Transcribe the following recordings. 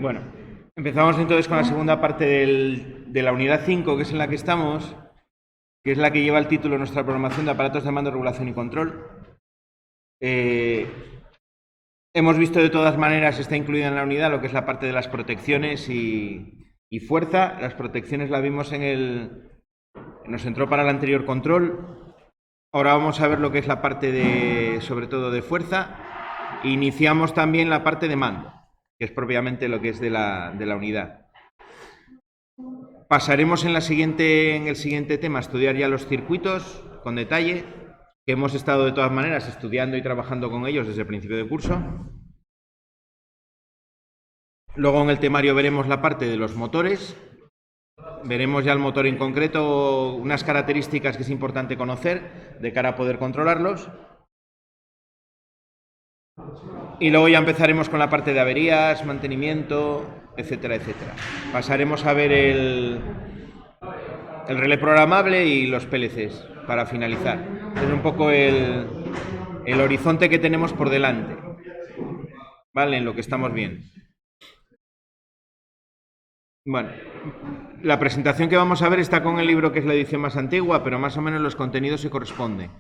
Bueno, empezamos entonces con la segunda parte de la unidad 5, que es en la que estamos, que es la que lleva el título Nuestra programación de aparatos de mando, regulación y control. Hemos visto de todas maneras, está incluida en la unidad lo que es la parte de las protecciones y fuerza. Las protecciones la vimos nos entró para el anterior control. Ahora vamos a ver lo que es la parte sobre todo de fuerza. Iniciamos también la parte de mando, que es propiamente lo que es de la unidad. Pasaremos en el siguiente tema a estudiar ya los circuitos con detalle, que hemos estado de todas maneras estudiando y trabajando con ellos desde el principio de curso. Luego en el temario veremos la parte de los motores. Veremos ya el motor en concreto, unas características que es importante conocer de cara a poder controlarlos. Y luego ya empezaremos con la parte de averías, mantenimiento, etcétera, etcétera. Pasaremos a ver el relé programable y los PLCs para finalizar. Es un poco el horizonte que tenemos por delante, ¿vale? En lo que estamos viendo. Bueno, la presentación que vamos a ver está con el libro, que es la edición más antigua, pero más o menos los contenidos se corresponden.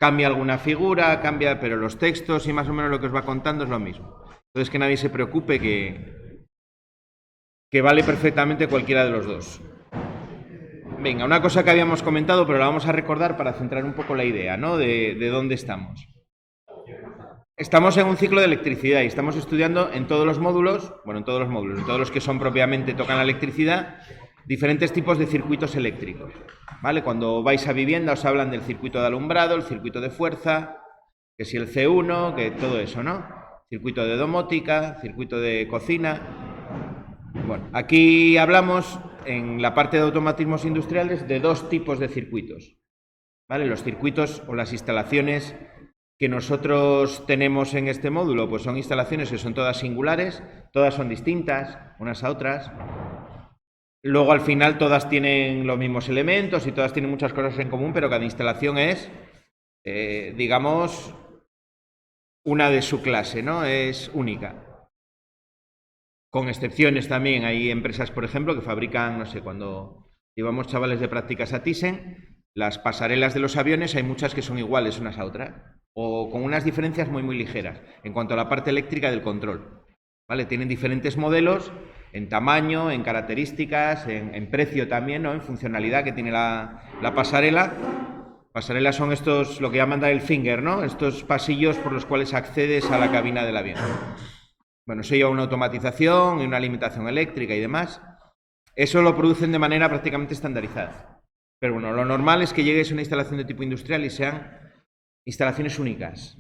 Cambia alguna figura, pero los textos y más o menos lo que os va contando es lo mismo. Entonces que nadie se preocupe, que vale perfectamente cualquiera de los dos. Venga, una cosa que habíamos comentado, pero la vamos a recordar para centrar un poco la idea, ¿no? De dónde estamos. Estamos en un ciclo de electricidad y estamos estudiando en todos los módulos, en todos los que son propiamente tocan la electricidad, diferentes tipos de circuitos eléctricos, ¿vale? Cuando vais a vivienda os hablan del circuito de alumbrado, el circuito de fuerza, que si el C1, que todo eso, ¿no? Circuito de domótica, circuito de cocina. Bueno, aquí hablamos en la parte de automatismos industriales de dos tipos de circuitos, ¿vale? Los circuitos o las instalaciones que nosotros tenemos en este módulo, pues son instalaciones que son todas singulares, todas son distintas unas a otras. Luego al final todas tienen los mismos elementos y todas tienen muchas cosas en común, pero cada instalación es, digamos, una de su clase, ¿no? Es única. Con excepciones también, hay empresas, por ejemplo, que fabrican, no sé, cuando llevamos chavales de prácticas a Thyssen, las pasarelas de los aviones hay muchas que son iguales unas a otras, o con unas diferencias muy, muy ligeras en cuanto a la parte eléctrica del control, ¿vale? Tienen diferentes modelos en tamaño, en características, en precio también, ¿no? En funcionalidad que tiene la pasarela. Pasarelas son estos, lo que llaman el finger, ¿no? Estos pasillos por los cuales accedes a la cabina del avión. Bueno, eso lleva una automatización y una alimentación eléctrica y demás. Eso lo producen de manera prácticamente estandarizada. Pero bueno, lo normal es que llegues a una instalación de tipo industrial y sean instalaciones únicas.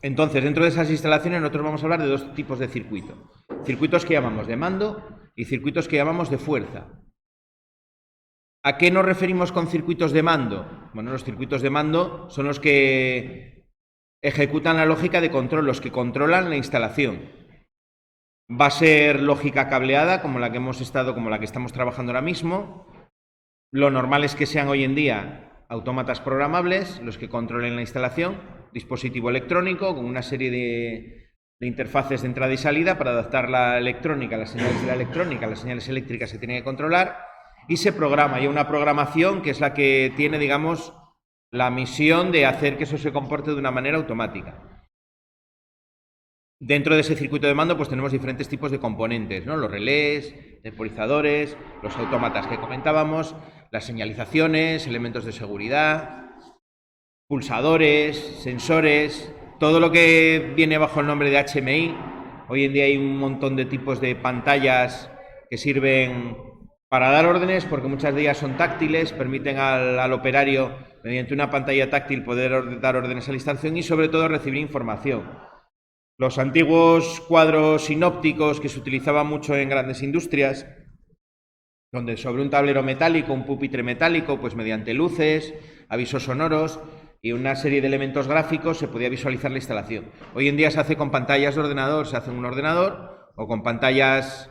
Entonces, dentro de esas instalaciones nosotros vamos a hablar de dos tipos de circuito. Circuitos que llamamos de mando y circuitos que llamamos de fuerza. ¿A qué nos referimos con circuitos de mando? Bueno, los circuitos de mando son los que ejecutan la lógica de control, los que controlan la instalación. Va a ser lógica cableada, como la que estamos trabajando ahora mismo. Lo normal es que sean hoy en día autómatas programables, los que controlen la instalación, dispositivo electrónico con una serie de interfaces de entrada y salida para adaptar la electrónica, las señales de la electrónica, las señales eléctricas se tienen que controlar y se programa. Hay una programación que es la que tiene, digamos, la misión de hacer que eso se comporte de una manera automática. Dentro de ese circuito de mando pues tenemos diferentes tipos de componentes, ¿no? Los relés, temporizadores, los autómatas que comentábamos, las señalizaciones, elementos de seguridad, pulsadores, sensores, todo lo que viene bajo el nombre de HMI. Hoy en día hay un montón de tipos de pantallas que sirven para dar órdenes, porque muchas de ellas son táctiles, permiten al operario, mediante una pantalla táctil, poder dar órdenes a la instalación y sobre todo recibir información. Los antiguos cuadros sinópticos que se utilizaban mucho en grandes industrias, donde sobre un tablero metálico, un pupitre metálico, pues mediante luces, avisos sonoros y una serie de elementos gráficos se podía visualizar la instalación. Hoy en día se hace con pantallas de ordenador, se hace en un ordenador o con pantallas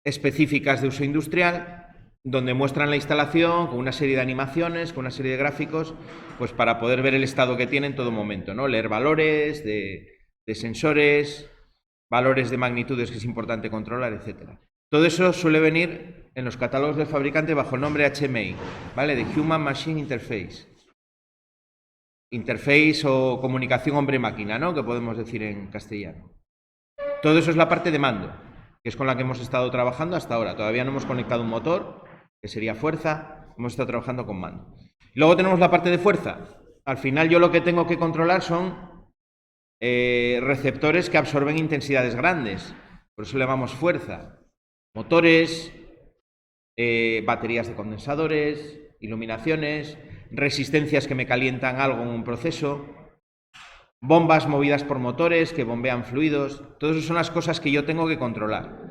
específicas de uso industrial, donde muestran la instalación con una serie de animaciones, con una serie de gráficos, pues para poder ver el estado que tiene en todo momento, ¿no? Leer valores de sensores, valores de magnitudes que es importante controlar, etc. Todo eso suele venir en los catálogos del fabricante bajo el nombre HMI, ¿vale? De Human Machine Interface. Interface o comunicación hombre-máquina, ¿no? Que podemos decir en castellano. Todo eso es la parte de mando, que es con la que hemos estado trabajando hasta ahora. Todavía no hemos conectado un motor, que sería fuerza, hemos estado trabajando con mando. Y luego tenemos la parte de fuerza. Al final yo lo que tengo que controlar son receptores que absorben intensidades grandes, por eso le llamamos fuerza. Motores, baterías de condensadores, iluminaciones, resistencias que me calientan algo en un proceso, bombas movidas por motores que bombean fluidos. Todas esas son las cosas que yo tengo que controlar.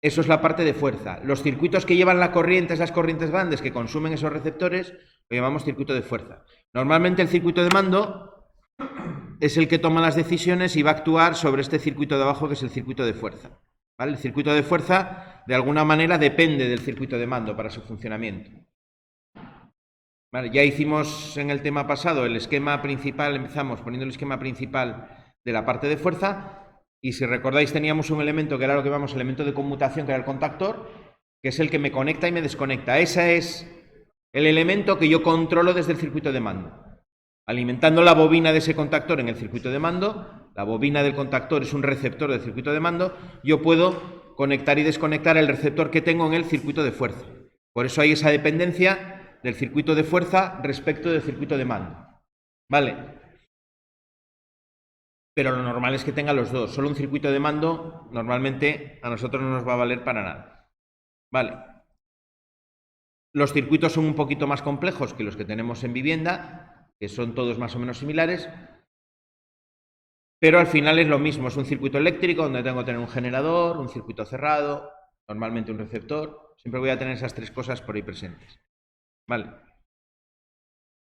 Eso es la parte de fuerza. Los circuitos que llevan la corriente, esas corrientes grandes que consumen esos receptores, lo llamamos circuito de fuerza. Normalmente el circuito de mando es el que toma las decisiones y va a actuar sobre este circuito de abajo, que es el circuito de fuerza, ¿vale? El circuito de fuerza, de alguna manera, depende del circuito de mando para su funcionamiento. Vale, ya hicimos en el tema pasado el esquema principal, empezamos poniendo el esquema principal de la parte de fuerza, y si recordáis teníamos un elemento que era lo que llamamos elemento de conmutación, que era el contactor, que es el que me conecta y me desconecta. Ese es el elemento que yo controlo desde el circuito de mando. Alimentando la bobina de ese contactor en el circuito de mando, la bobina del contactor es un receptor del circuito de mando, yo puedo conectar y desconectar el receptor que tengo en el circuito de fuerza. Por eso hay esa dependencia del circuito de fuerza respecto del circuito de mando. ¿Vale? Pero lo normal es que tenga los dos. Solo un circuito de mando normalmente a nosotros no nos va a valer para nada. ¿Vale? Los circuitos son un poquito más complejos que los que tenemos en vivienda, que son todos más o menos similares, pero al final es lo mismo. Es un circuito eléctrico donde tengo que tener un generador, un circuito cerrado, normalmente un receptor. Siempre voy a tener esas tres cosas por ahí presentes. ¿Vale?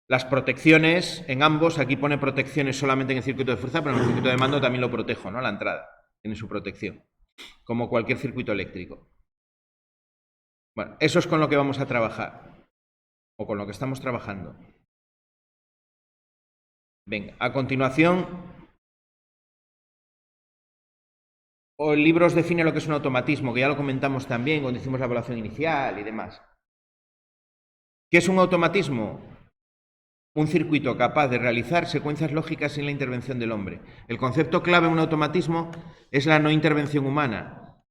Las protecciones en ambos, aquí pone protecciones solamente en el circuito de fuerza, pero en el circuito de mando también lo protejo, ¿no? La entrada tiene su protección, como cualquier circuito eléctrico. Bueno, eso es con lo que vamos a trabajar, o con lo que estamos trabajando. Venga, a continuación, el libro os define lo que es un automatismo, que ya lo comentamos también cuando hicimos la evaluación inicial y demás. ¿Qué es un automatismo? Un circuito capaz de realizar secuencias lógicas sin la intervención del hombre. El concepto clave en un automatismo es la no intervención humana.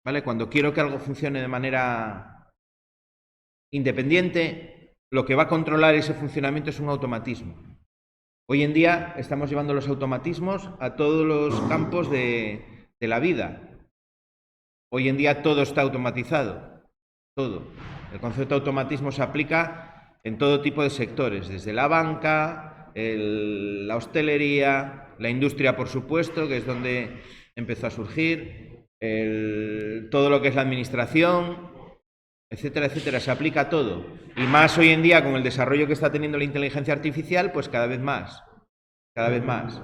¿Vale? Cuando quiero que algo funcione de manera independiente, lo que va a controlar ese funcionamiento es un automatismo. Hoy en día estamos llevando los automatismos a todos los campos de la vida. Hoy en día todo está automatizado, todo. El concepto de automatismo se aplica en todo tipo de sectores, desde la banca, la hostelería, la industria, por supuesto, que es donde empezó a surgir, todo lo que es la administración, etcétera, etcétera. Se aplica a todo. Y más hoy en día, con el desarrollo que está teniendo la inteligencia artificial, pues cada vez más. Cada vez más.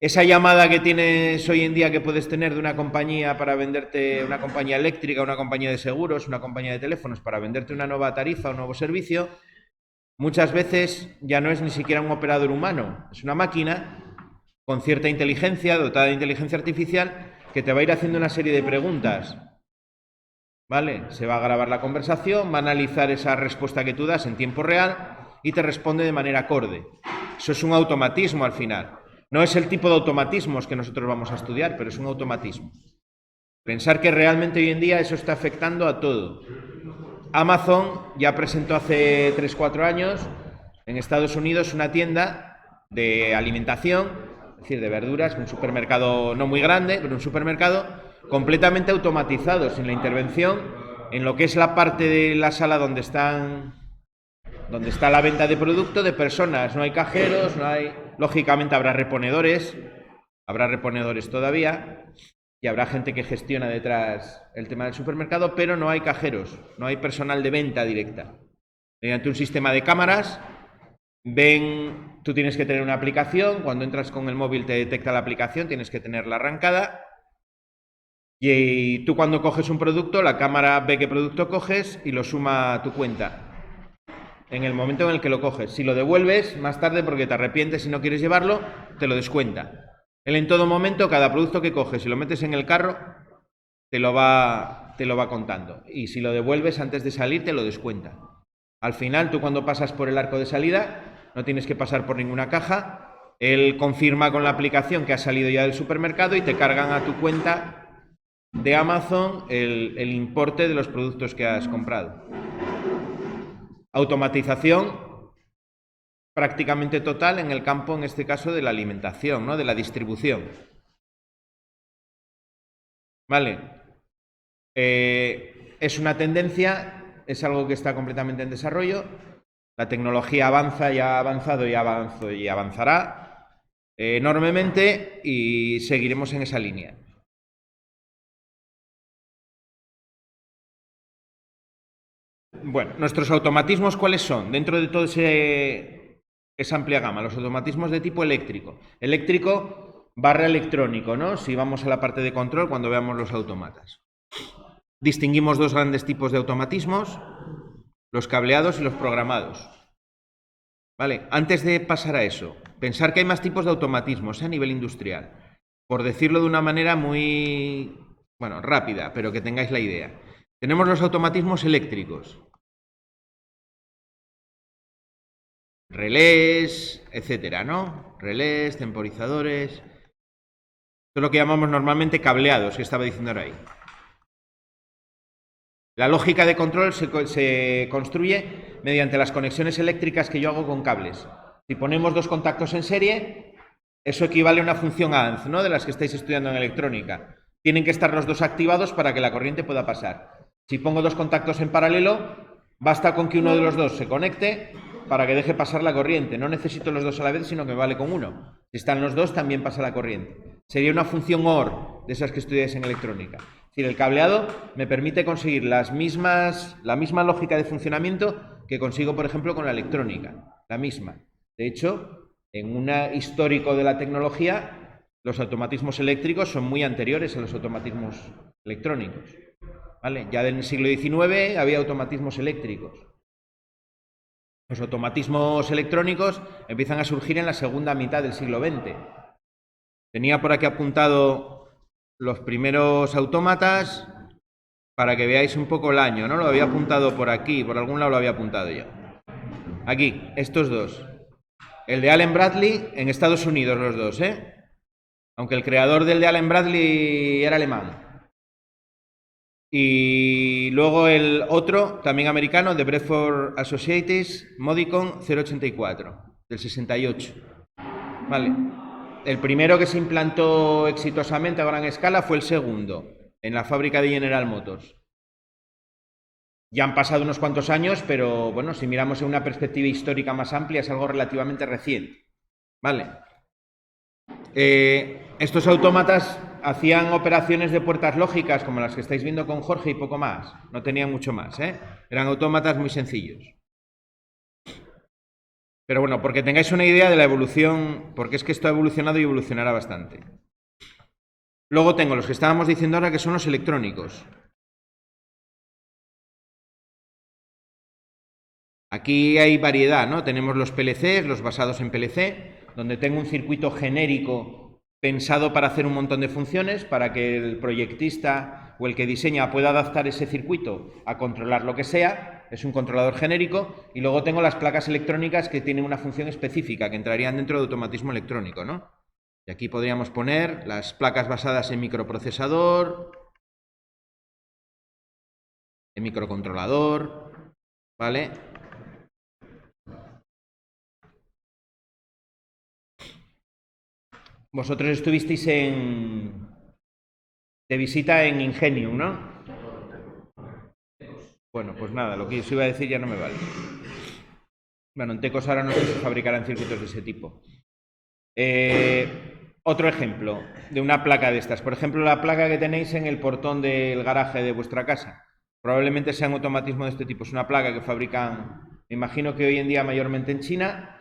Esa llamada que tienes hoy en día que puedes tener de una compañía para venderte, una compañía eléctrica, una compañía de seguros, una compañía de teléfonos, para venderte una nueva tarifa, un nuevo servicio, muchas veces ya no es ni siquiera un operador humano, es una máquina con cierta inteligencia, dotada de inteligencia artificial, que te va a ir haciendo una serie de preguntas. ¿Vale? Se va a grabar la conversación, va a analizar esa respuesta que tú das en tiempo real y te responde de manera acorde. Eso es un automatismo al final. No es el tipo de automatismos que nosotros vamos a estudiar, pero es un automatismo. Pensar que realmente hoy en día eso está afectando a todo. Amazon ya presentó hace 3-4 años en Estados Unidos una tienda de alimentación, es decir, de verduras, un supermercado no muy grande, pero un supermercado completamente automatizado, sin la intervención en lo que es la parte de la sala donde está la venta de producto de personas. No hay cajeros, no hay... Lógicamente habrá reponedores todavía, y habrá gente que gestiona detrás el tema del supermercado, pero no hay cajeros, no hay personal de venta directa. Mediante un sistema de cámaras, tú tienes que tener una aplicación, cuando entras con el móvil te detecta la aplicación, tienes que tenerla arrancada, y tú cuando coges un producto, la cámara ve qué producto coges y lo suma a tu cuenta en el momento en el que lo coges. Si lo devuelves más tarde porque te arrepientes y no quieres llevarlo, te lo descuenta. Él en todo momento, cada producto que coges y lo metes en el carro, te lo va contando. Y si lo devuelves antes de salir, te lo descuenta. Al final, tú cuando pasas por el arco de salida, no tienes que pasar por ninguna caja. Él confirma con la aplicación que has salido ya del supermercado y te cargan a tu cuenta de Amazon el importe de los productos que has comprado. Automatización prácticamente total en el campo, en este caso, de la alimentación, ¿no? De la distribución. Vale. Es una tendencia, es algo que está completamente en desarrollo. La tecnología avanza, ya ha avanzado y avanzará enormemente y seguiremos en esa línea. Bueno, nuestros automatismos, ¿cuáles son? Dentro de todo esa amplia gama, los automatismos de tipo eléctrico. Eléctrico barra electrónico, ¿no? Si vamos a la parte de control cuando veamos los autómatas. Distinguimos dos grandes tipos de automatismos, los cableados y los programados. Vale, antes de pasar a eso, pensar que hay más tipos de automatismos a nivel industrial. Por decirlo de una manera muy, bueno, rápida, pero que tengáis la idea. Tenemos los automatismos eléctricos. Relés, etcétera, ¿no? Relés, temporizadores. Esto es lo que llamamos normalmente cableados, que estaba diciendo ahora ahí. La lógica de control se construye mediante las conexiones eléctricas que yo hago con cables. Si ponemos dos contactos en serie, eso equivale a una función AND, ¿no? De las que estáis estudiando en electrónica. Tienen que estar los dos activados para que la corriente pueda pasar. Si pongo dos contactos en paralelo, basta con que uno de los dos se conecte para que deje pasar la corriente. No necesito los dos a la vez, sino que me vale con uno. Si están los dos, también pasa la corriente. Sería una función OR de esas que estudiáis en electrónica. Es decir, el cableado me permite conseguir la misma lógica de funcionamiento que consigo, por ejemplo, con la electrónica. La misma. De hecho, en un histórico de la tecnología, los automatismos eléctricos son muy anteriores a los automatismos electrónicos. ¿Vale? Ya en el siglo XIX había automatismos eléctricos. Los automatismos electrónicos empiezan a surgir en la segunda mitad del siglo XX. Tenía por aquí apuntado los primeros autómatas para que veáis un poco el año, ¿no? Lo había apuntado por aquí, por algún lado lo había apuntado yo. Aquí, estos dos. El de Allen Bradley, en Estados Unidos los dos, ¿eh? Aunque el creador del de Allen Bradley era alemán. Y luego el otro, también americano, de Bradford Associates, Modicon 084, del 68. Vale. El primero que se implantó exitosamente a gran escala fue el segundo, en la fábrica de General Motors. Ya han pasado unos cuantos años, pero bueno, si miramos en una perspectiva histórica más amplia, es algo relativamente reciente. Vale. Estos autómatas hacían operaciones de puertas lógicas, como las que estáis viendo con Jorge, y poco más. No tenían mucho más, ¿eh? Eran autómatas muy sencillos. Pero bueno, porque tengáis una idea de la evolución, porque es que esto ha evolucionado y evolucionará bastante. Luego tengo los que estábamos diciendo ahora, que son los electrónicos. Aquí hay variedad, ¿no? Tenemos los PLCs, los basados en PLC, donde tengo un circuito genérico pensado para hacer un montón de funciones, para que el proyectista o el que diseña pueda adaptar ese circuito a controlar lo que sea. Es un controlador genérico. Y luego tengo las placas electrónicas que tienen una función específica, que entrarían dentro de automatismo electrónico, ¿no? Y aquí podríamos poner las placas basadas en microprocesador, en microcontrolador, ¿vale? Vosotros estuvisteis de visita en Ingenium, ¿no? Bueno, pues nada, lo que os iba a decir ya no me vale. Bueno, en Tecos ahora no se fabricarán circuitos de ese tipo. Otro ejemplo de una placa de estas. Por ejemplo, la placa que tenéis en el portón del garaje de vuestra casa. Probablemente sea un automatismo de este tipo. Es una placa que fabrican, me imagino que hoy en día mayormente en China,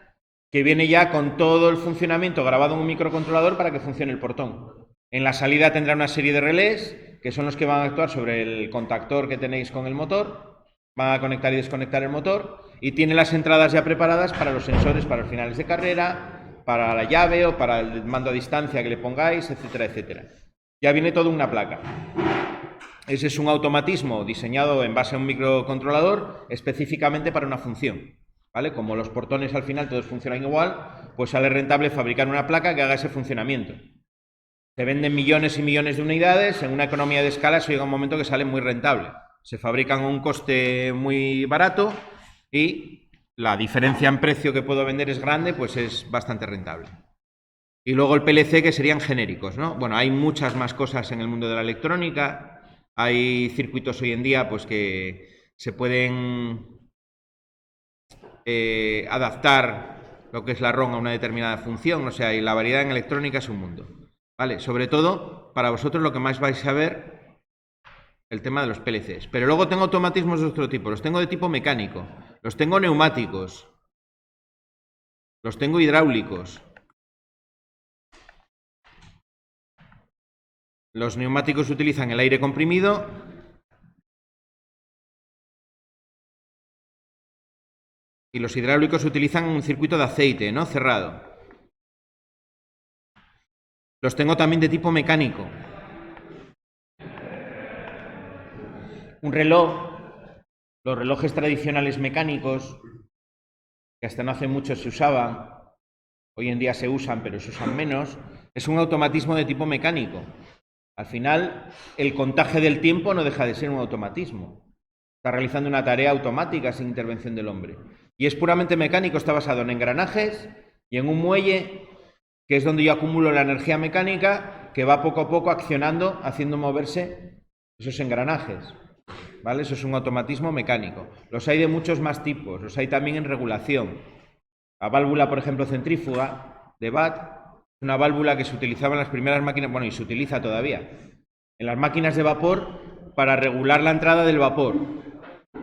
que viene ya con todo el funcionamiento grabado en un microcontrolador para que funcione el portón. En la salida tendrá una serie de relés, que son los que van a actuar sobre el contactor que tenéis con el motor, van a conectar y desconectar el motor, y tiene las entradas ya preparadas para los sensores, para los finales de carrera, para la llave o para el mando a distancia que le pongáis, etcétera, etcétera. Ya viene todo en una placa. Ese es un automatismo diseñado en base a un microcontrolador específicamente para una función, ¿vale? Como los portones al final todos funcionan igual, pues sale rentable fabricar una placa que haga ese funcionamiento. Se venden millones y millones de unidades, en una economía de escala eso llega un momento que sale muy rentable. Se fabrican a un coste muy barato y la diferencia en precio que puedo vender es grande, pues es bastante rentable. Y luego el PLC, que serían genéricos, ¿no? Bueno, hay muchas más cosas en el mundo de la electrónica. Hay circuitos hoy en día pues que se pueden adaptar lo que es la ROM a una determinada función, o sea, y la variedad en electrónica es un mundo, ¿vale? Sobre todo, para vosotros lo que más vais a ver, el tema de los PLCs. Pero luego tengo automatismos de otro tipo, los tengo de tipo mecánico, los tengo neumáticos, los tengo hidráulicos. Los neumáticos utilizan el aire comprimido y los hidráulicos utilizan un circuito de aceite, ¿no? Cerrado. Los tengo también de tipo mecánico. Un reloj, los relojes tradicionales mecánicos, que hasta no hace mucho se usaban, hoy en día se usan, pero se usan menos, es un automatismo de tipo mecánico. Al final, el contaje del tiempo no deja de ser un automatismo. Está realizando una tarea automática sin intervención del hombre. Y es puramente mecánico, está basado en engranajes y en un muelle, que es donde yo acumulo la energía mecánica, que va poco a poco accionando, haciendo moverse esos engranajes, ¿vale? Eso es un automatismo mecánico. Los hay de muchos más tipos, los hay también en regulación. La válvula, por ejemplo, centrífuga de BAT, una válvula que se utilizaba en las primeras máquinas, bueno, y se utiliza todavía, en las máquinas de vapor para regular la entrada del vapor.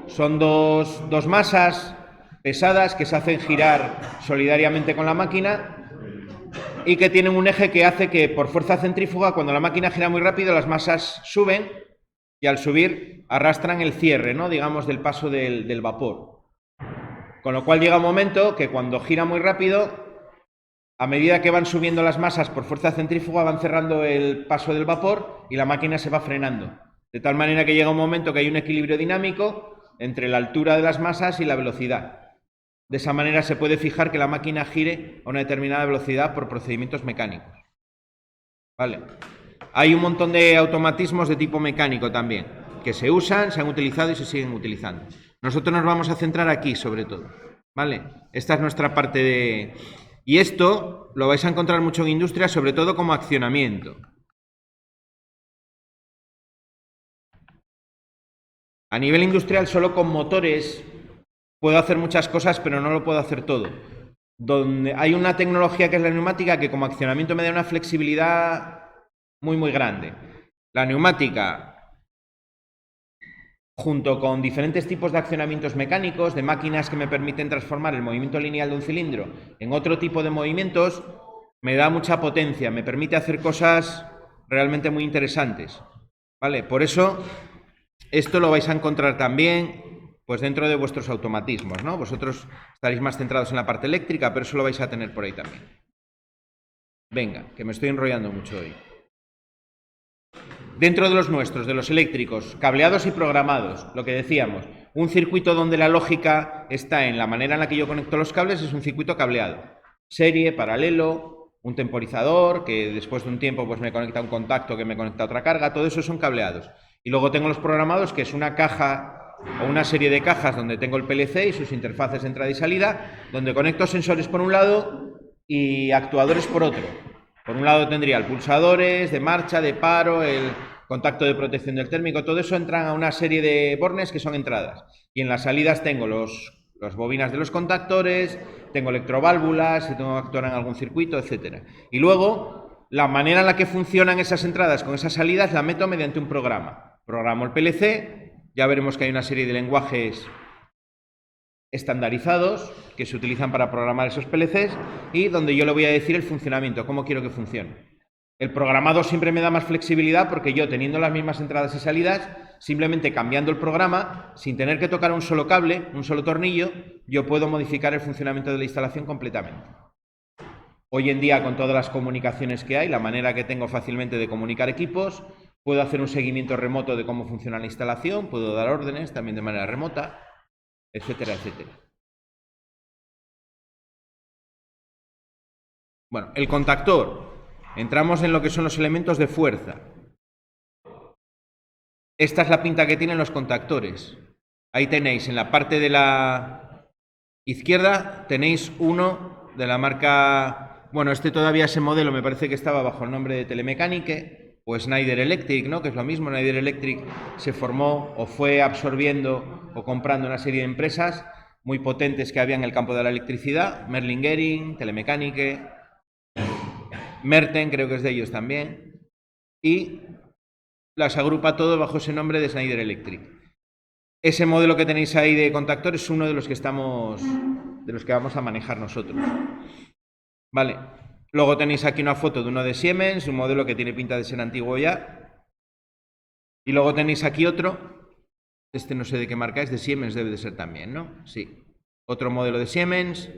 Son dos masas pesadas que se hacen girar solidariamente con la máquina y que tienen un eje que hace que por fuerza centrífuga, cuando la máquina gira muy rápido, las masas suben y al subir arrastran el cierre, ¿no? Digamos, del paso del vapor. Con lo cual llega un momento que cuando gira muy rápido, a medida que van subiendo las masas por fuerza centrífuga, van cerrando el paso del vapor y la máquina se va frenando. De tal manera que llega un momento que hay un equilibrio dinámico entre la altura de las masas y la velocidad. De esa manera se puede fijar que la máquina gire a una determinada velocidad por procedimientos mecánicos. ¿Vale? Hay un montón de automatismos de tipo mecánico también, que se usan, se han utilizado y se siguen utilizando. Nosotros nos vamos a centrar aquí, sobre todo. ¿Vale? Esta es nuestra parte de... Y esto lo vais a encontrar mucho en industria, sobre todo como accionamiento. A nivel industrial, solo con motores puedo hacer muchas cosas, pero no lo puedo hacer todo. Donde hay una tecnología que es la neumática, que como accionamiento me da una flexibilidad muy, muy grande. La neumática, junto con diferentes tipos de accionamientos mecánicos, de máquinas que me permiten transformar el movimiento lineal de un cilindro en otro tipo de movimientos, me da mucha potencia, me permite hacer cosas realmente muy interesantes, ¿vale? Por eso, esto lo vais a encontrar también pues dentro de vuestros automatismos, ¿no? Vosotros estaréis más centrados en la parte eléctrica, pero eso lo vais a tener por ahí también. Venga, que me estoy enrollando mucho hoy. Dentro de los nuestros, de los eléctricos, cableados y programados, lo que decíamos, un circuito donde la lógica está en la manera en la que yo conecto los cables es un circuito cableado. Serie, paralelo, un temporizador, que después de un tiempo pues me conecta un contacto que me conecta a otra carga, todo eso son cableados. Y luego tengo los programados, que es una caja o una serie de cajas donde tengo el PLC y sus interfaces de entrada y salida, donde conecto sensores por un lado y actuadores por otro. Por un lado tendría pulsadores de marcha, de paro, el contacto de protección del térmico, todo eso entra a una serie de bornes que son entradas. Y en las salidas tengo las bobinas de los contactores, tengo electroválvulas, si tengo que actuar en algún circuito, etc. Y luego, la manera en la que funcionan esas entradas con esas salidas la meto mediante un programa. Programo el PLC, ya veremos que hay una serie de lenguajes estandarizados que se utilizan para programar esos PLCs y donde yo le voy a decir el funcionamiento, cómo quiero que funcione. El programado siempre me da más flexibilidad porque yo, teniendo las mismas entradas y salidas, simplemente cambiando el programa, sin tener que tocar un solo cable, un solo tornillo, yo puedo modificar el funcionamiento de la instalación completamente. Hoy en día, con todas las comunicaciones que hay, la manera que tengo fácilmente de comunicar equipos, puedo hacer un seguimiento remoto de cómo funciona la instalación, puedo dar órdenes también de manera remota, etcétera, etcétera. Bueno, el contactor. Entramos en lo que son los elementos de fuerza. Esta es la pinta que tienen los contactores. Ahí tenéis, en la parte de la izquierda, tenéis uno de la marca... Bueno, este todavía, ese modelo, me parece que estaba bajo el nombre de Telemecanique o Schneider Electric, ¿no? Que es lo mismo. Schneider Electric se formó o fue absorbiendo o comprando una serie de empresas muy potentes que había en el campo de la electricidad. Merlin Gering, Telemecanique, Merten, creo que es de ellos también. Y las agrupa todo bajo ese nombre de Schneider Electric. Ese modelo que tenéis ahí de contactor es uno de los que vamos a manejar nosotros. Vale. Luego tenéis aquí una foto de uno de Siemens, un modelo que tiene pinta de ser antiguo ya. Y luego tenéis aquí otro. Este no sé de qué marca es, de Siemens debe de ser también, ¿no? Sí. Otro modelo de Siemens.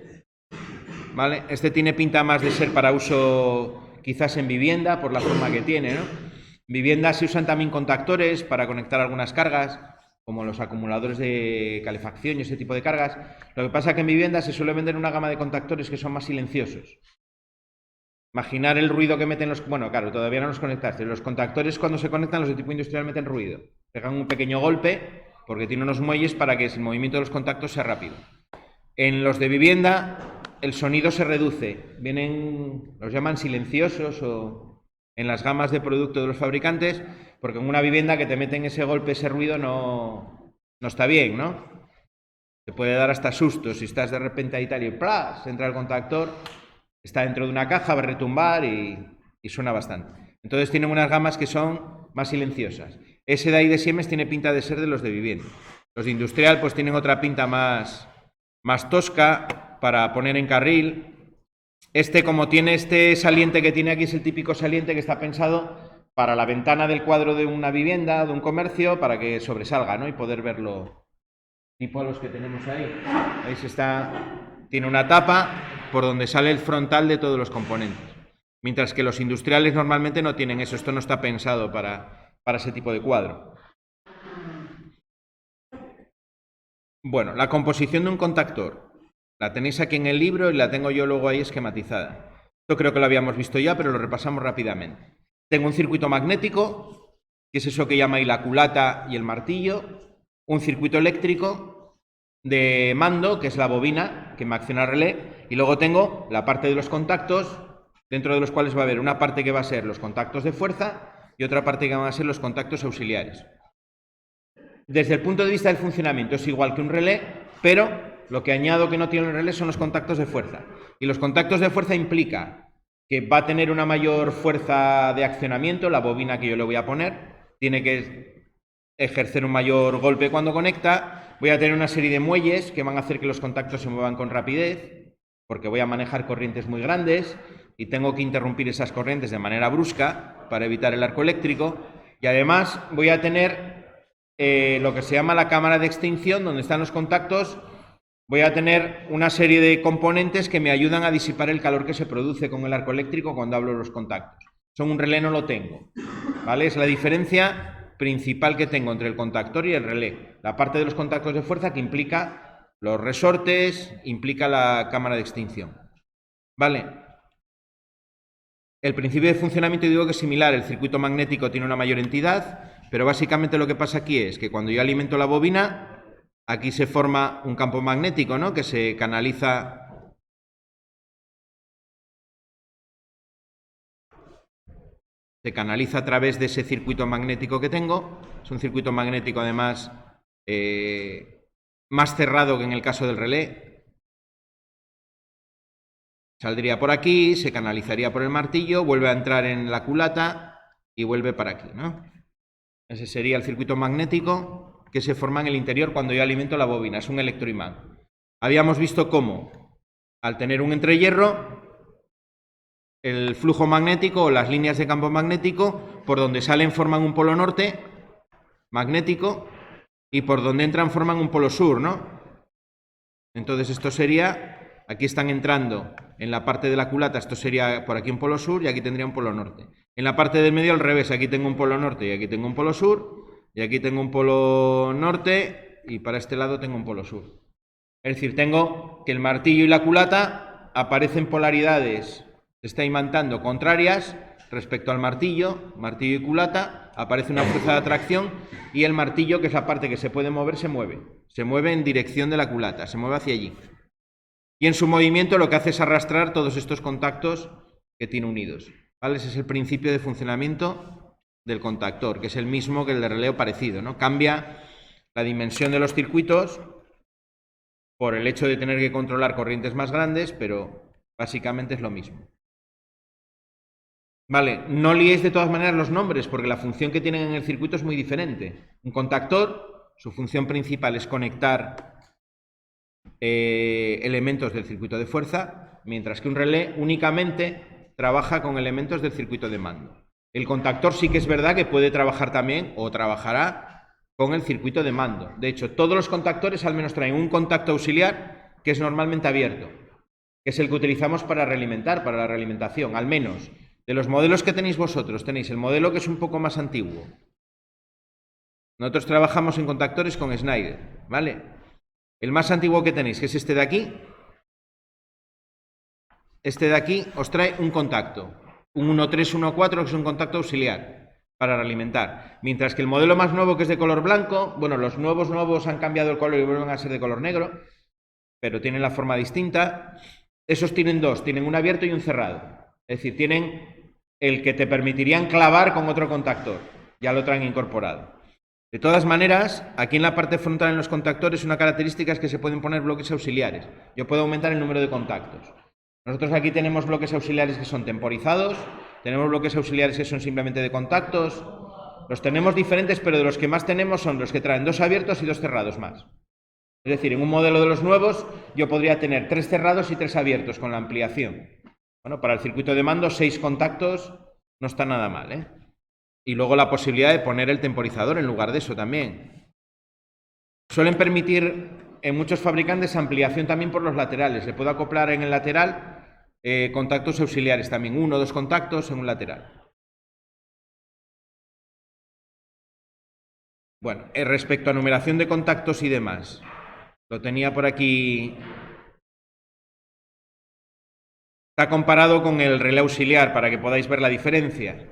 Vale. Este tiene pinta más de ser para uso quizás en vivienda, por la forma que tiene, ¿no? En vivienda se usan también contactores para conectar algunas cargas, como los acumuladores de calefacción y ese tipo de cargas. Lo que pasa es que en vivienda se suele vender una gama de contactores que son más silenciosos. Imaginar el ruido que meten los... Bueno, claro, todavía no los conectaste. Los contactores, cuando se conectan, los de tipo industrial meten ruido. Pegan un pequeño golpe porque tiene unos muelles para que el movimiento de los contactos sea rápido. En los de vivienda, el sonido se reduce. Los llaman silenciosos o en las gamas de producto de los fabricantes, porque en una vivienda que te meten ese golpe, ese ruido, no está bien, ¿no? Te puede dar hasta susto si estás de repente ahí tal y ¡plas! Entra el contactor, está dentro de una caja, va a retumbar y suena bastante. Entonces tienen unas gamas que son más silenciosas. Ese de ahí de Siemens tiene pinta de ser de los de vivienda. Los de industrial pues tienen otra pinta más tosca para poner en carril. Este, como tiene este saliente que tiene aquí, es el típico saliente que está pensado para la ventana del cuadro de una vivienda, de un comercio, para que sobresalga, ¿no? Y poder verlo, tipo a los que tenemos ahí. ¿Veis? Tiene una tapa por donde sale el frontal de todos los componentes. Mientras que los industriales normalmente no tienen eso. Esto no está pensado para ese tipo de cuadro. Bueno, la composición de un contactor. La tenéis aquí en el libro y la tengo yo luego ahí esquematizada. Esto creo que lo habíamos visto ya, pero lo repasamos rápidamente. Tengo un circuito magnético, que es eso que llamáis la culata y el martillo. Un circuito eléctrico de mando, que es la bobina, que me acciona el relé. Y luego tengo la parte de los contactos, dentro de los cuales va a haber una parte que va a ser los contactos de fuerza y otra parte que van a ser los contactos auxiliares. Desde el punto de vista del funcionamiento es igual que un relé, pero lo que añado que no tiene el relé son los contactos de fuerza. Y los contactos de fuerza implica que va a tener una mayor fuerza de accionamiento, la bobina que yo le voy a poner, tiene que ejercer un mayor golpe cuando conecta. Voy a tener una serie de muelles que van a hacer que los contactos se muevan con rapidez, porque voy a manejar corrientes muy grandes y tengo que interrumpir esas corrientes de manera brusca para evitar el arco eléctrico. Y además voy a tener lo que se llama la cámara de extinción, donde están los contactos. Voy a tener una serie de componentes que me ayudan a disipar el calor que se produce con el arco eléctrico cuando hablo de los contactos. Son un relé, no lo tengo, ¿vale? Es la diferencia principal que tengo entre el contactor y el relé. La parte de los contactos de fuerza que implica los resortes, implica la cámara de extinción, ¿vale? El principio de funcionamiento digo que es similar. El circuito magnético tiene una mayor entidad, pero básicamente lo que pasa aquí es que cuando yo alimento la bobina, aquí se forma un campo magnético, ¿no? Que se canaliza a través de ese circuito magnético que tengo. Es un circuito magnético además más cerrado que en el caso del relé. Saldría por aquí, se canalizaría por el martillo, vuelve a entrar en la culata y vuelve para aquí, ¿no? Ese sería el circuito magnético que se forma en el interior cuando yo alimento la bobina. Es un electroimán. Habíamos visto cómo, al tener un entrehierro, el flujo magnético o las líneas de campo magnético por donde salen forman un polo norte magnético y por donde entran forman un polo sur, ¿no? Entonces esto sería, aquí están entrando En la parte de la culata esto sería por aquí un polo sur y aquí tendría un polo norte. En la parte del medio al revés, aquí tengo un polo norte y aquí tengo un polo sur, y aquí tengo un polo norte y para este lado tengo un polo sur. Es decir, tengo que el martillo y la culata aparecen polaridades, se está imantando contrarias respecto al martillo y culata, aparece una fuerza de atracción y el martillo, que es la parte que se puede mover, se mueve en dirección de la culata, se mueve hacia allí. Y en su movimiento lo que hace es arrastrar todos estos contactos que tiene unidos, ¿vale? Ese es el principio de funcionamiento del contactor, que es el mismo que el de relé parecido, ¿no? Cambia la dimensión de los circuitos por el hecho de tener que controlar corrientes más grandes, pero básicamente es lo mismo. Vale, no liéis de todas maneras los nombres, porque la función que tienen en el circuito es muy diferente. Un contactor, su función principal es conectar elementos del circuito de fuerza, mientras que un relé únicamente trabaja con elementos del circuito de mando. El contactor sí que es verdad que puede trabajar también, o trabajará, con el circuito de mando. De hecho, todos los contactores al menos traen un contacto auxiliar que es normalmente abierto, que es el que utilizamos para realimentar, para la realimentación. Al menos de los modelos que tenéis vosotros, tenéis el modelo que es un poco más antiguo. Nosotros trabajamos en contactores con Schneider, ¿vale? El más antiguo que tenéis, que es este de aquí, os trae un contacto, un 1314, que es un contacto auxiliar para realimentar. Mientras que el modelo más nuevo, que es de color blanco, bueno, los nuevos han cambiado el color y vuelven a ser de color negro, pero tienen la forma distinta. Esos tienen dos, tienen un abierto y un cerrado. Es decir, tienen el que te permitirían clavar con otro contactor, ya lo traen incorporado. De todas maneras, aquí en la parte frontal en los contactores una característica es que se pueden poner bloques auxiliares. Yo puedo aumentar el número de contactos. Nosotros aquí tenemos bloques auxiliares que son temporizados, tenemos bloques auxiliares que son simplemente de contactos. Los tenemos diferentes, pero de los que más tenemos son los que traen dos abiertos y dos cerrados más. Es decir, en un modelo de los nuevos yo podría tener 3 cerrados y 3 abiertos con la ampliación. Bueno, para el circuito de mando 6 contactos no está nada mal, ¿eh? Y luego la posibilidad de poner el temporizador en lugar de eso también. Suelen permitir en muchos fabricantes ampliación también por los laterales. Le puedo acoplar en el lateral contactos auxiliares también, 1 o 2 contactos en un lateral. Bueno, respecto a numeración de contactos y demás, lo tenía por aquí. Está comparado con el relé auxiliar para que podáis ver la diferencia.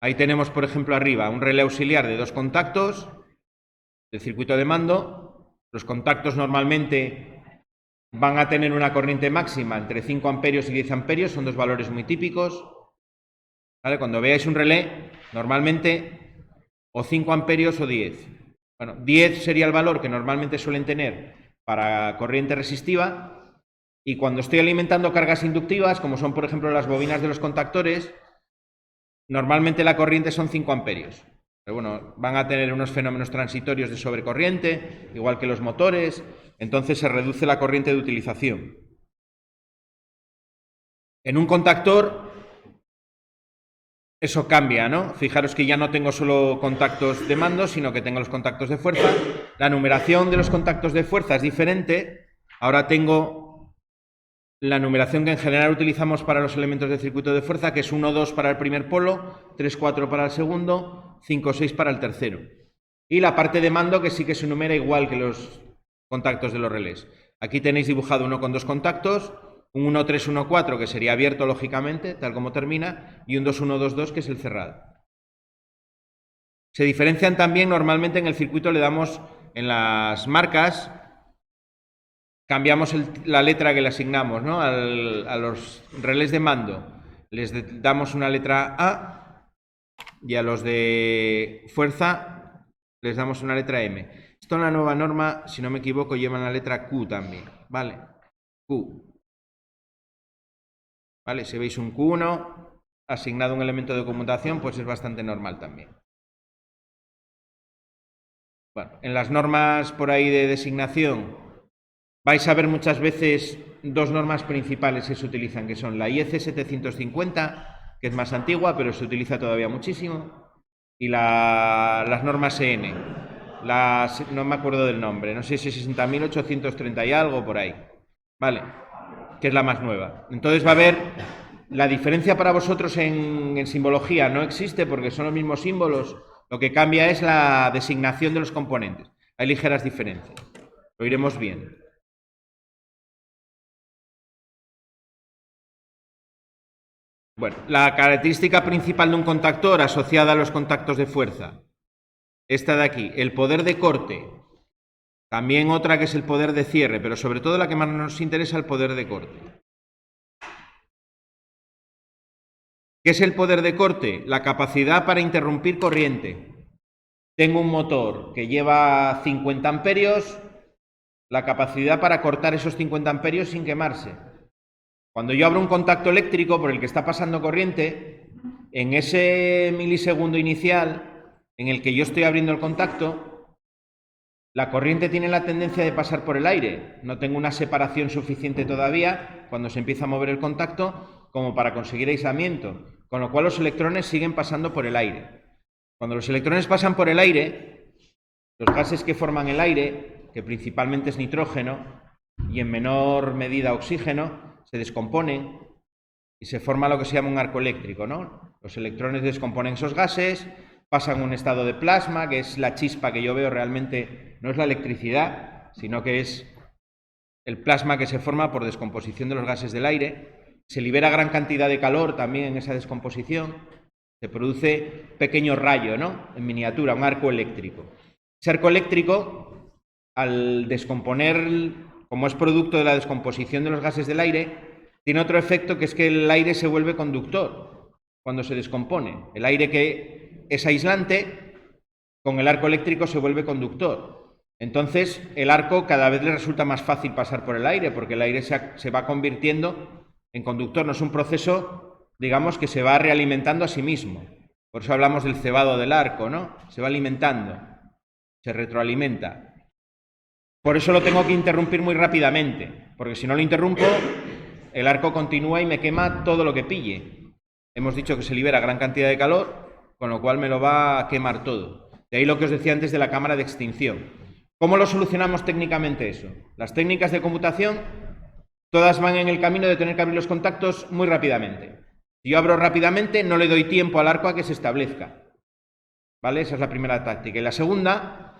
Ahí tenemos, por ejemplo, arriba un relé auxiliar de 2 contactos del circuito de mando. Los contactos normalmente van a tener una corriente máxima entre 5 amperios y 10 amperios, son 2 valores muy típicos. ¿Vale? Cuando veáis un relé, normalmente o 5 amperios o 10. Bueno, 10 sería el valor que normalmente suelen tener para corriente resistiva, y cuando estoy alimentando cargas inductivas, como son por ejemplo las bobinas de los contactores, normalmente la corriente son 5 amperios. Pero bueno, van a tener unos fenómenos transitorios de sobrecorriente, igual que los motores, entonces se reduce la corriente de utilización. En un contactor eso cambia, ¿no? Fijaros que ya no tengo solo contactos de mando, sino que tengo los contactos de fuerza. La numeración de los contactos de fuerza es diferente. Ahora tengo la numeración que en general utilizamos para los elementos de circuito de fuerza, que es 1, 2 para el primer polo, 3, 4 para el segundo, 5, 6 para el tercero. Y la parte de mando, que sí que se numera igual que los contactos de los relés. Aquí tenéis dibujado uno con 2 contactos, un 1, 3, 1, 4, que sería abierto lógicamente, tal como termina, y un 2, 1, 2, 2, que es el cerrado. Se diferencian también normalmente en el circuito, le damos en las marcas, cambiamos la letra que le asignamos, ¿no? A los relés de mando les damos una letra A y a los de fuerza les damos una letra M. Esto en la nueva norma, si no me equivoco, llevan la letra Q también, ¿vale? Q. ¿Vale? Si veis un Q1 asignado a un elemento de conmutación, pues es bastante normal también. Bueno, en las normas por ahí de designación vais a ver muchas veces 2 normas principales que se utilizan, que son la IEC 750, que es más antigua, pero se utiliza todavía muchísimo, y las normas EN. No me acuerdo del nombre, no sé si 60.830 y algo por ahí. Vale. que es la más nueva. Entonces va a haber, la diferencia para vosotros en simbología no existe porque son los mismos símbolos, lo que cambia es la designación de los componentes. Hay ligeras diferencias, lo iremos viendo. Bueno, la característica principal de un contactor asociada a los contactos de fuerza, esta de aquí, el poder de corte, también otra que es el poder de cierre, pero sobre todo la que más nos interesa, el poder de corte. ¿Qué es el poder de corte? La capacidad para interrumpir corriente. Tengo un motor que lleva 50 amperios, la capacidad para cortar esos 50 amperios sin quemarse. Cuando yo abro un contacto eléctrico por el que está pasando corriente, en ese milisegundo inicial en el que yo estoy abriendo el contacto, la corriente tiene la tendencia de pasar por el aire. No tengo una separación suficiente todavía cuando se empieza a mover el contacto como para conseguir aislamiento, con lo cual los electrones siguen pasando por el aire. Cuando los electrones pasan por el aire, los gases que forman el aire, que principalmente es nitrógeno y en menor medida oxígeno, se descomponen y se forma lo que se llama un arco eléctrico, ¿no? Los electrones descomponen esos gases, pasan a un estado de plasma, que es la chispa que yo veo realmente, no es la electricidad, sino que es el plasma que se forma por descomposición de los gases del aire. Se libera gran cantidad de calor también en esa descomposición, se produce pequeño rayo, ¿no? En miniatura, un arco eléctrico. Ese arco eléctrico, al descomponer, como es producto de la descomposición de los gases del aire, tiene otro efecto, que es que el aire se vuelve conductor cuando se descompone. El aire que es aislante, con el arco eléctrico se vuelve conductor. Entonces, el arco cada vez le resulta más fácil pasar por el aire, porque el aire se va convirtiendo en conductor. No es un proceso, digamos, que se va realimentando a sí mismo. Por eso hablamos del cebado del arco, ¿no? Se va alimentando, se retroalimenta. Por eso lo tengo que interrumpir muy rápidamente, porque si no lo interrumpo, el arco continúa y me quema todo lo que pille. Hemos dicho que se libera gran cantidad de calor, con lo cual me lo va a quemar todo. De ahí lo que os decía antes de la cámara de extinción. ¿Cómo lo solucionamos técnicamente eso? Las técnicas de conmutación, todas van en el camino de tener que abrir los contactos muy rápidamente. Si yo abro rápidamente, no le doy tiempo al arco a que se establezca. ¿Vale? Esa es la primera táctica. Y la segunda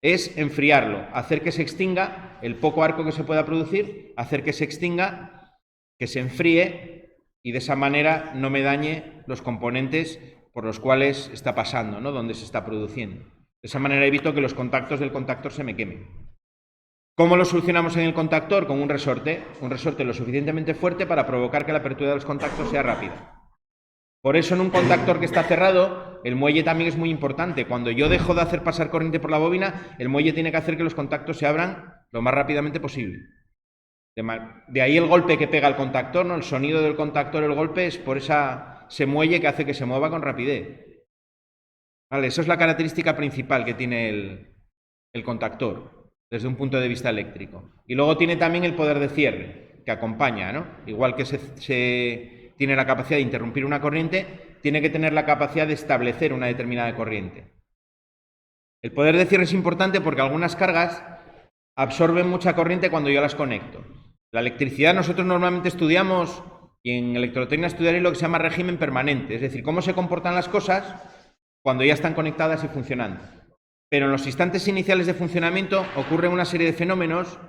es enfriarlo, hacer que se extinga el poco arco que se pueda producir, hacer que se extinga, que se enfríe y de esa manera no me dañe los componentes por los cuales está pasando, ¿no? Donde se está produciendo. De esa manera evito que los contactos del contactor se me quemen. ¿Cómo lo solucionamos en el contactor? Con un resorte lo suficientemente fuerte para provocar que la apertura de los contactos sea rápida. Por eso en un contactor que está cerrado, el muelle también es muy importante. Cuando yo dejo de hacer pasar corriente por la bobina, el muelle tiene que hacer que los contactos se abran lo más rápidamente posible. De ahí el golpe que pega el contactor, ¿no? El sonido del contactor, el golpe, es por ese muelle que hace que se mueva con rapidez. Vale, eso es la característica principal que tiene el contactor, desde un punto de vista eléctrico. Y luego tiene también el poder de cierre, que acompaña, ¿no? Igual que se tiene la capacidad de interrumpir una corriente, tiene que tener la capacidad de establecer una determinada corriente. El poder de cierre es importante porque algunas cargas absorben mucha corriente cuando yo las conecto. La electricidad nosotros normalmente estudiamos, y en electrotecnia estudiaréis lo que se llama régimen permanente, es decir, cómo se comportan las cosas cuando ya están conectadas y funcionando. Pero en los instantes iniciales de funcionamiento ocurre una serie de fenómenos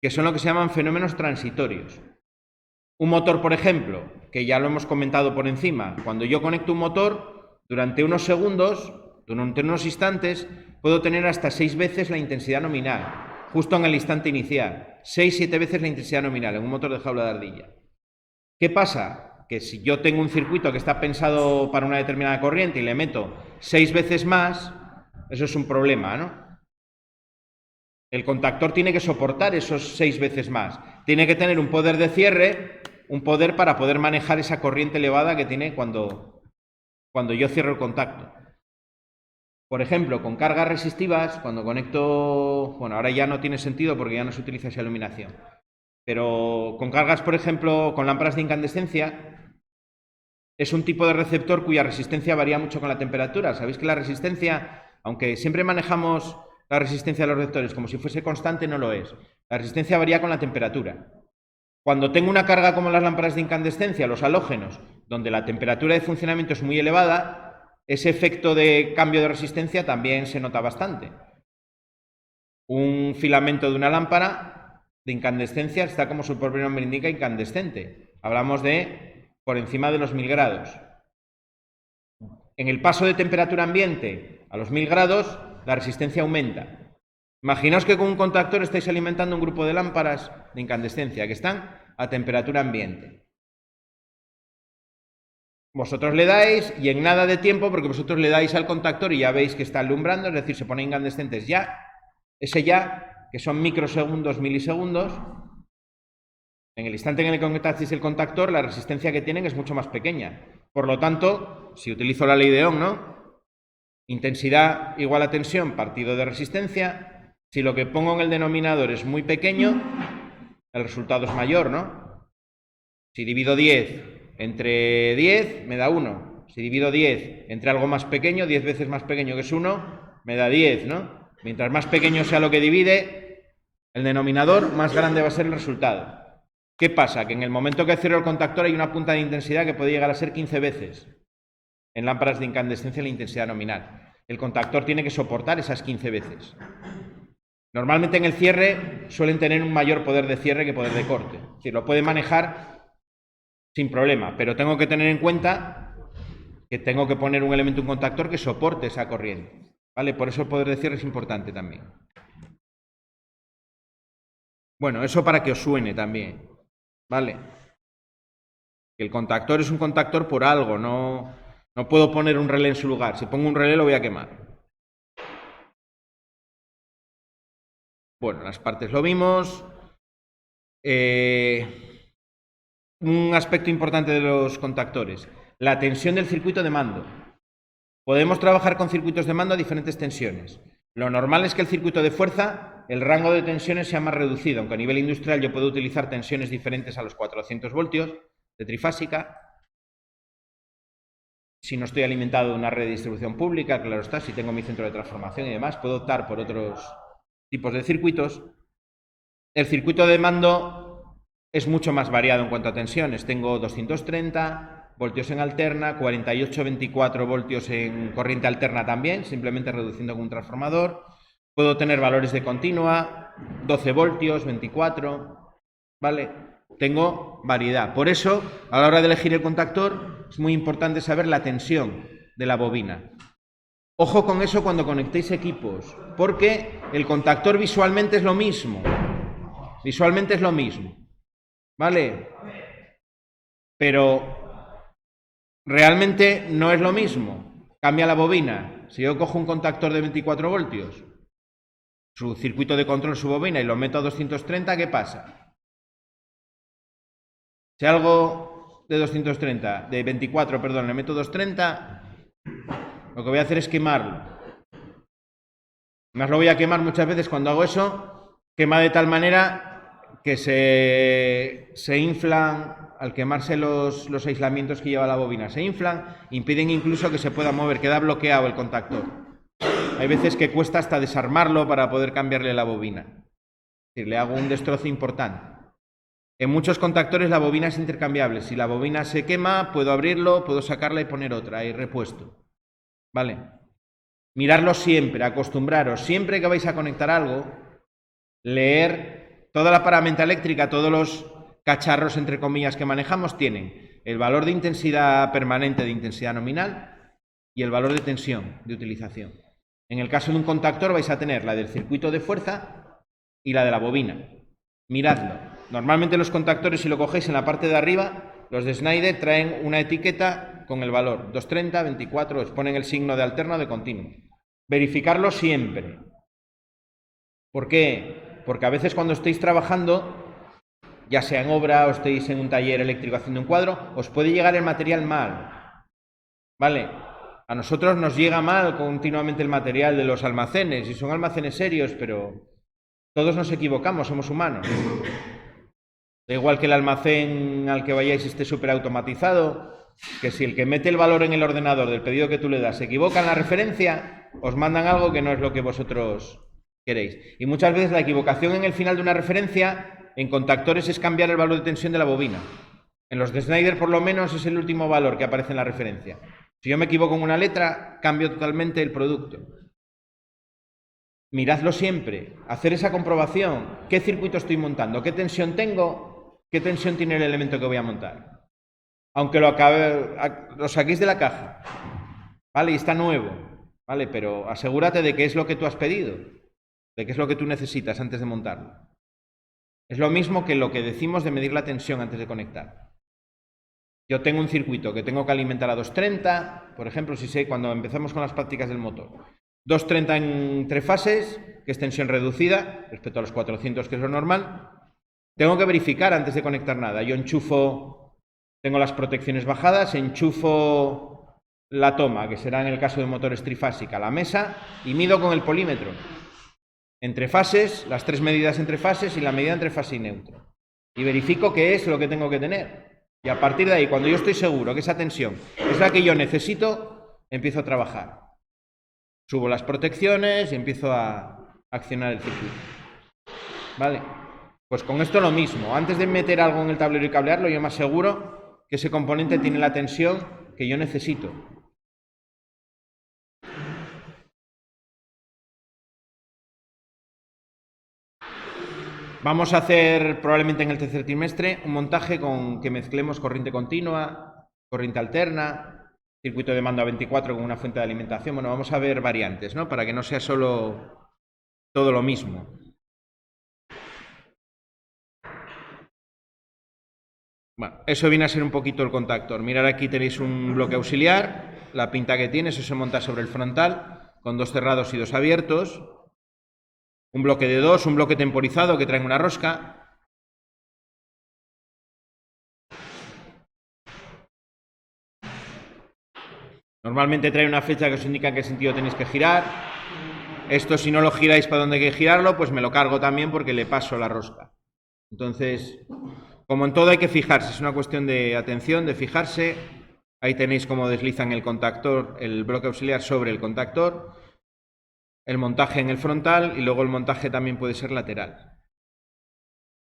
que son lo que se llaman fenómenos transitorios. Un motor, por ejemplo, que ya lo hemos comentado por encima, cuando yo conecto un motor, durante unos segundos, durante unos instantes, puedo tener hasta 6 veces la intensidad nominal, justo en el instante inicial. 6-7 veces la intensidad nominal en un motor de jaula de ardilla. ¿Qué pasa? Que si yo tengo un circuito que está pensado para una determinada corriente y le meto 6 veces más, eso es un problema, ¿no? El contactor tiene que soportar esos 6 veces más. Tiene que tener un poder de cierre, un poder para poder manejar esa corriente elevada que tiene cuando yo cierro el contacto. Por ejemplo, con cargas resistivas, cuando conecto... Bueno, ahora ya no tiene sentido porque ya no se utiliza esa iluminación. Pero con cargas, por ejemplo, con lámparas de incandescencia, es un tipo de receptor cuya resistencia varía mucho con la temperatura. Sabéis que la resistencia, aunque siempre manejamos la resistencia de los receptores como si fuese constante, no lo es. La resistencia varía con la temperatura. Cuando tengo una carga como las lámparas de incandescencia, los halógenos, donde la temperatura de funcionamiento es muy elevada, ese efecto de cambio de resistencia también se nota bastante. Un filamento de una lámpara de incandescencia está, como su propio nombre indica, incandescente. Hablamos de por encima de los 1000 grados. En el paso de temperatura ambiente a los 1000 grados, la resistencia aumenta. Imaginaos que con un contactor estáis alimentando un grupo de lámparas de incandescencia que están a temperatura ambiente. Vosotros le dais y en nada de tiempo, porque vosotros le dais al contactor y ya veis que está alumbrando, es decir, se ponen incandescentes ya, ese ya, que son microsegundos, milisegundos, en el instante en el que conectasteis el contactor, la resistencia que tienen es mucho más pequeña. Por lo tanto, si utilizo la ley de Ohm, ¿no? Intensidad igual a tensión partido de resistencia. Si lo que pongo en el denominador es muy pequeño, el resultado es mayor, ¿no? Si divido 10 entre 10, me da 1. Si divido 10 entre algo más pequeño, 10 veces más pequeño que es 1, me da 10, ¿no? Mientras más pequeño sea lo que divide, el denominador, más grande va a ser el resultado. ¿Qué pasa? Que en el momento que cierro el contactor hay una punta de intensidad que puede llegar a ser 15 veces. En lámparas de incandescencia la intensidad nominal. El contactor tiene que soportar esas 15 veces. Normalmente en el cierre suelen tener un mayor poder de cierre que poder de corte. Es decir, lo puede manejar sin problema, pero tengo que tener en cuenta que tengo que poner un elemento, un contactor que soporte esa corriente. ¿Vale? Por eso el poder de cierre es importante también. Bueno, eso para que os suene también. ¿Vale? Que el contactor es un contactor por algo, no puedo poner un relé en su lugar. Si pongo un relé lo voy a quemar. Bueno, las partes lo vimos. Un aspecto importante de los contactores, la tensión del circuito de mando. Podemos trabajar con circuitos de mando a diferentes tensiones. Lo normal es que el circuito de fuerza, el rango de tensiones sea más reducido, aunque a nivel industrial yo puedo utilizar tensiones diferentes a los 400 voltios de trifásica. Si no estoy alimentado de una red de distribución pública, claro está, si tengo mi centro de transformación y demás, puedo optar por otros tipos de circuitos. El circuito de mando es mucho más variado en cuanto a tensiones. Tengo 230 voltios en alterna, 48-24 voltios en corriente alterna también, simplemente reduciendo con un transformador. Puedo tener valores de continua, 12 voltios, 24, ¿vale? Tengo variedad. Por eso, a la hora de elegir el contactor, es muy importante saber la tensión de la bobina. Ojo con eso cuando conectéis equipos, porque el contactor visualmente es lo mismo. Visualmente es lo mismo, ¿vale? Pero realmente no es lo mismo. Cambia la bobina. Si yo cojo un contactor de 24 voltios, su circuito de control, su bobina, y lo meto a 230, ¿qué pasa? Si algo de 230, de 24, perdón, le meto 230, lo que voy a hacer es quemarlo. Más lo voy a quemar muchas veces cuando hago eso, quema de tal manera que se inflan, al quemarse los aislamientos que lleva la bobina, se inflan, impiden incluso que se pueda mover, queda bloqueado el contactor. Hay veces que cuesta hasta desarmarlo para poder cambiarle la bobina. Es decir, le hago un destrozo importante. En muchos contactores la bobina es intercambiable. Si la bobina se quema, puedo abrirlo, puedo sacarla y poner otra, ahí repuesto. ¿Vale? Mirarlo siempre, acostumbraros, siempre que vais a conectar algo, leer toda la paramenta eléctrica, todos los cacharros, entre comillas, que manejamos, tienen el valor de intensidad permanente, de intensidad nominal, y el valor de tensión de utilización. En el caso de un contactor vais a tener la del circuito de fuerza y la de la bobina. Miradlo. Normalmente los contactores, si lo cogéis en la parte de arriba, los de Schneider traen una etiqueta con el valor 230, 24, os ponen el signo de alterno o de continuo. Verificarlo siempre. ¿Por qué? Porque a veces cuando estéis trabajando, ya sea en obra o estéis en un taller eléctrico haciendo un cuadro, os puede llegar el material mal. ¿Vale? A nosotros nos llega mal continuamente el material de los almacenes, y son almacenes serios, pero todos nos equivocamos, somos humanos. Da igual que el almacén al que vayáis esté súper automatizado, que si el que mete el valor en el ordenador del pedido que tú le das se equivoca en la referencia, os mandan algo que no es lo que vosotros queréis. Y muchas veces la equivocación en el final de una referencia en contactores es cambiar el valor de tensión de la bobina. En los de Schneider, por lo menos, es el último valor que aparece en la referencia. Si yo me equivoco en una letra, cambio totalmente el producto. Miradlo siempre, hacer esa comprobación. ¿Qué circuito estoy montando? ¿Qué tensión tengo? ¿Qué tensión tiene el elemento que voy a montar? Aunque lo saquéis de la caja, ¿vale? Y está nuevo, ¿vale? Pero asegúrate de que es lo que tú has pedido, de que es lo que tú necesitas antes de montarlo. Es lo mismo que lo que decimos de medir la tensión antes de conectar. Yo tengo un circuito que tengo que alimentar a 230, por ejemplo, si sé cuando empezamos con las prácticas del motor. 230 en 3 fases, que es tensión reducida respecto a los 400, que es lo normal. Tengo que verificar antes de conectar nada. Yo enchufo, tengo las protecciones bajadas, enchufo la toma, que será en el caso de motores trifásica, a la mesa, y mido con el polímetro. Entre fases, las 3 medidas entre fases y la medida entre fase y neutro. Y verifico qué es lo que tengo que tener. Y a partir de ahí, cuando yo estoy seguro que esa tensión es la que yo necesito, empiezo a trabajar. Subo las protecciones y empiezo a accionar el circuito. ¿Vale? Pues con esto lo mismo. Antes de meter algo en el tablero y cablearlo, yo me aseguro que ese componente tiene la tensión que yo necesito. Vamos a hacer probablemente en el tercer trimestre un montaje con que mezclemos corriente continua, corriente alterna, circuito de mando a 24 con una fuente de alimentación. Bueno, vamos a ver variantes, ¿no? Para que no sea solo todo lo mismo. Bueno, eso viene a ser un poquito el contactor. Mirad, aquí tenéis un bloque auxiliar, la pinta que tiene, eso se monta sobre el frontal, con 2 cerrados y 2 abiertos. Un bloque de 2, un bloque temporizado que trae una rosca. Normalmente trae una flecha que os indica en qué sentido tenéis que girar. Esto, si no lo giráis para donde hay que girarlo, pues me lo cargo también porque le paso la rosca. Entonces, como en todo hay que fijarse, es una cuestión de atención, de fijarse. Ahí tenéis cómo deslizan el contactor, el bloque auxiliar sobre el contactor, el montaje en el frontal y luego el montaje también puede ser lateral.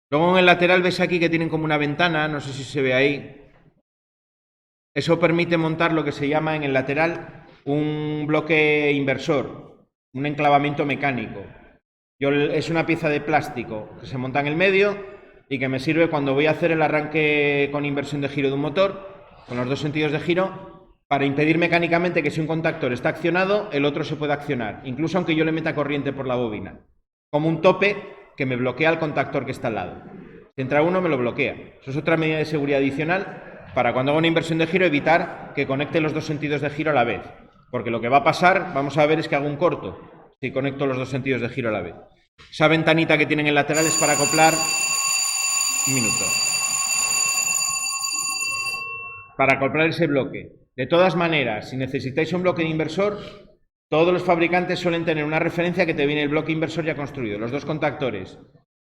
Luego en el lateral ves aquí que tienen como una ventana, no sé si se ve ahí. Eso permite montar lo que se llama en el lateral un bloque inversor, un enclavamiento mecánico. Es una pieza de plástico que se monta en el medio y que me sirve cuando voy a hacer el arranque con inversión de giro de un motor, con los 2 sentidos de giro, para impedir mecánicamente que si un contactor está accionado, el otro se pueda accionar, incluso aunque yo le meta corriente por la bobina. Como un tope que me bloquea el contactor que está al lado. Si entra uno, me lo bloquea. Eso es otra medida de seguridad adicional para cuando hago una inversión de giro, evitar que conecte los 2 sentidos de giro a la vez. Porque lo que va a pasar, vamos a ver, es que hago un corto si conecto los 2 sentidos de giro a la vez. Esa ventanita que tienen en el lateral es para acoplar... Un minuto. Para acoplar ese bloque. De todas maneras, si necesitáis un bloque de inversor, todos los fabricantes suelen tener una referencia que te viene el bloque inversor ya construido, los 2 contactores,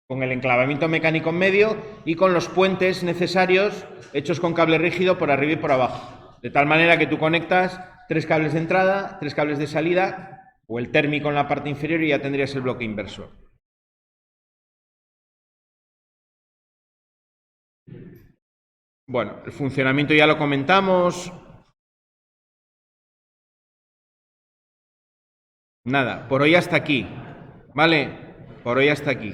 con el enclavamiento mecánico en medio y con los puentes necesarios hechos con cable rígido por arriba y por abajo. De tal manera que tú conectas 3 cables de entrada, 3 cables de salida o el térmico en la parte inferior y ya tendrías el bloque inversor. Bueno, el funcionamiento ya lo comentamos. Nada, por hoy hasta aquí, ¿vale? Por hoy hasta aquí.